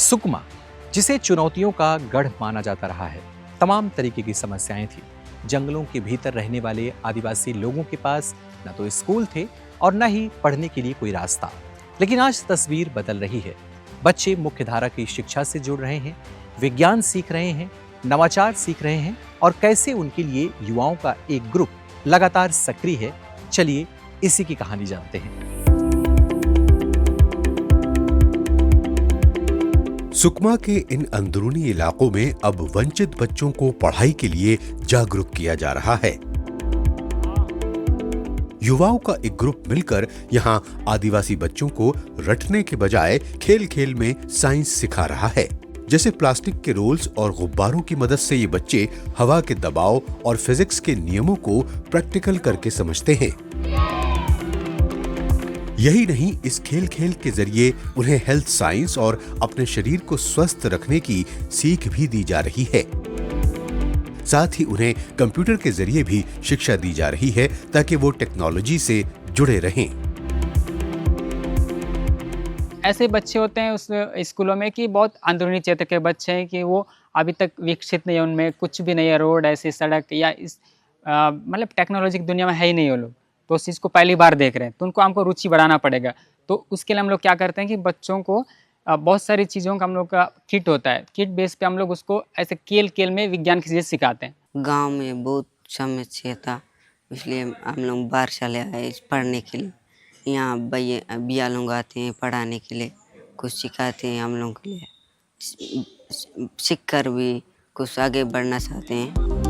सुकमा, जिसे चुनौतियों का गढ़ माना जाता रहा है, तमाम तरीके की समस्याएं थी। जंगलों के भीतर रहने वाले आदिवासी लोगों के पास न तो स्कूल थे और न ही पढ़ने के लिए कोई रास्ता। लेकिन आज तस्वीर बदल रही है। बच्चे मुख्यधारा की शिक्षा से जुड़ रहे हैं, विज्ञान सीख रहे हैं, नवाचार सीख रहे हैं और कैसे उनके लिए युवाओं का एक ग्रुप लगातार सक्रिय है। चलिए इसी की कहानी जानते हैं। सुकमा के इन अंदरूनी इलाकों में अब वंचित बच्चों को पढ़ाई के लिए जागरूक किया जा रहा है। युवाओं का एक ग्रुप मिलकर यहां आदिवासी बच्चों को रटने के बजाय खेल खेल में साइंस सिखा रहा है। जैसे प्लास्टिक के रोल्स और गुब्बारों की मदद से ये बच्चे हवा के दबाव और फिजिक्स के नियमों को प्रैक्टिकल करके समझते हैं। यही नहीं, इस खेल खेल के जरिए उन्हें हेल्थ साइंस और अपने शरीर को स्वस्थ रखने की सीख भी दी जा रही है। साथ ही उन्हें कंप्यूटर के जरिए भी शिक्षा दी जा रही है ताकि वो टेक्नोलॉजी से जुड़े रहें। ऐसे बच्चे होते हैं उस स्कूलों में कि बहुत अंदरूनी क्षेत्र के बच्चे हैं कि वो अभी तक विकसित नहीं है, उनमें कुछ भी नहीं है, रोड ऐसी सड़क या इस मतलब टेक्नोलॉजी की दुनिया में है ही नहीं वो लोग, तो उस चीज़ को पहली बार देख रहे हैं। तो उनको हमको रुचि बढ़ाना पड़ेगा। तो उसके लिए हम लोग क्या करते हैं कि बच्चों को बहुत सारी चीज़ों का हम लोग का किट होता है, किट बेस पे हम लोग उसको ऐसे खेल खेल में विज्ञान की चीज़ें सिखाते हैं। गांव में बहुत समस्या था, इसलिए हम लोग बाहर चले आए पढ़ने के लिए। यहाँ भैया लोग आते हैं पढ़ाने के लिए, कुछ सिखाते हैं हम लोग के लिए, सीख कर भी कुछ आगे बढ़ना चाहते हैं।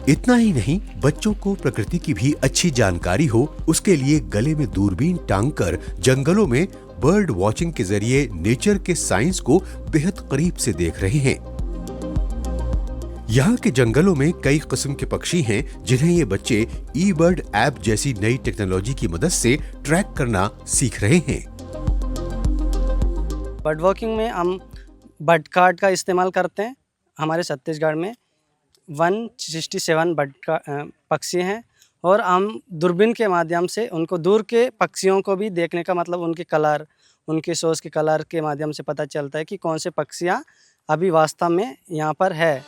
इतना ही नहीं, बच्चों को प्रकृति की भी अच्छी जानकारी हो, उसके लिए गले में दूरबीन टांगकर जंगलों में बर्ड वॉचिंग के जरिए नेचर के साइंस को बेहद करीब से देख रहे हैं। यहाँ के जंगलों में कई किस्म के पक्षी हैं जिन्हें ये बच्चे ई बर्ड ऐप जैसी नई टेक्नोलॉजी की मदद से ट्रैक करना सीख रहे हैं। बर्ड वॉकिंग में हम बर्ड कार्ड का इस्तेमाल करते हैं। हमारे छत्तीसगढ़ में 167 बर्ड पक्षी हैं और हम दूरबीन के माध्यम से उनको दूर के पक्षियों को भी देखने का मतलब उनके कलर, उनके सोच के कलर के माध्यम से पता चलता है कि कौन से पक्षियाँ अभी वास्तव में यहाँ पर है।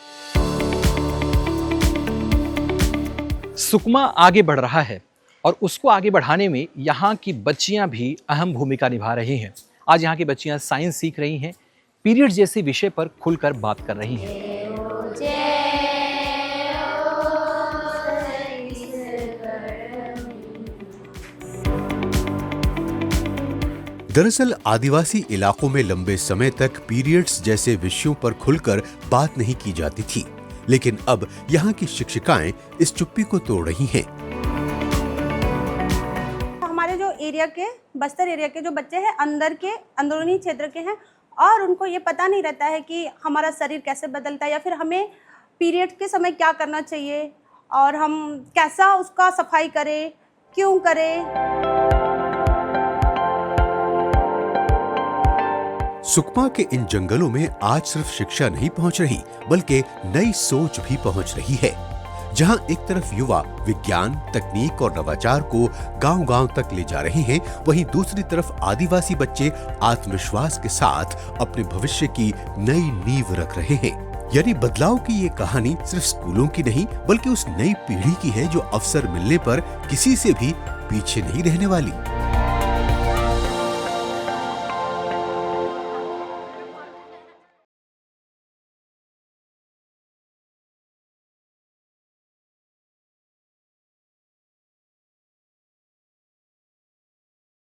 सुकमा आगे बढ़ रहा है और उसको आगे बढ़ाने में यहाँ की बच्चियाँ भी अहम भूमिका निभा रही हैं। आज यहाँ की बच्चियाँ साइंस सीख रही हैं, पीरियड जैसे विषय पर खुलकर बात कर रही हैं। दरअसल आदिवासी इलाकों में लंबे समय तक पीरियड्स जैसे विषयों पर खुलकर बात नहीं की जाती थी, लेकिन अब यहाँ की शिक्षिकाएं इस चुप्पी को तोड़ रही हैं। हमारे जो एरिया के बस्तर एरिया के जो बच्चे हैं अंदरूनी क्षेत्र के हैं और उनको ये पता नहीं रहता है कि हमारा शरीर कैसे बदलता है या फिर हमें पीरियड के समय क्या करना चाहिए और हम कैसा उसका सफाई करें, क्यों करें। सुकमा के इन जंगलों में आज सिर्फ शिक्षा नहीं पहुंच रही, बल्कि नई सोच भी पहुंच रही है। जहां एक तरफ युवा विज्ञान, तकनीक और नवाचार को गांव-गांव तक ले जा रहे हैं, वहीं दूसरी तरफ आदिवासी बच्चे आत्मविश्वास के साथ अपने भविष्य की नई नींव रख रहे हैं। यानी बदलाव की ये कहानी सिर्फ स्कूलों की नहीं, बल्कि उस नई पीढ़ी की है जो अवसर मिलने पर किसी से भी पीछे नहीं रहने वाली।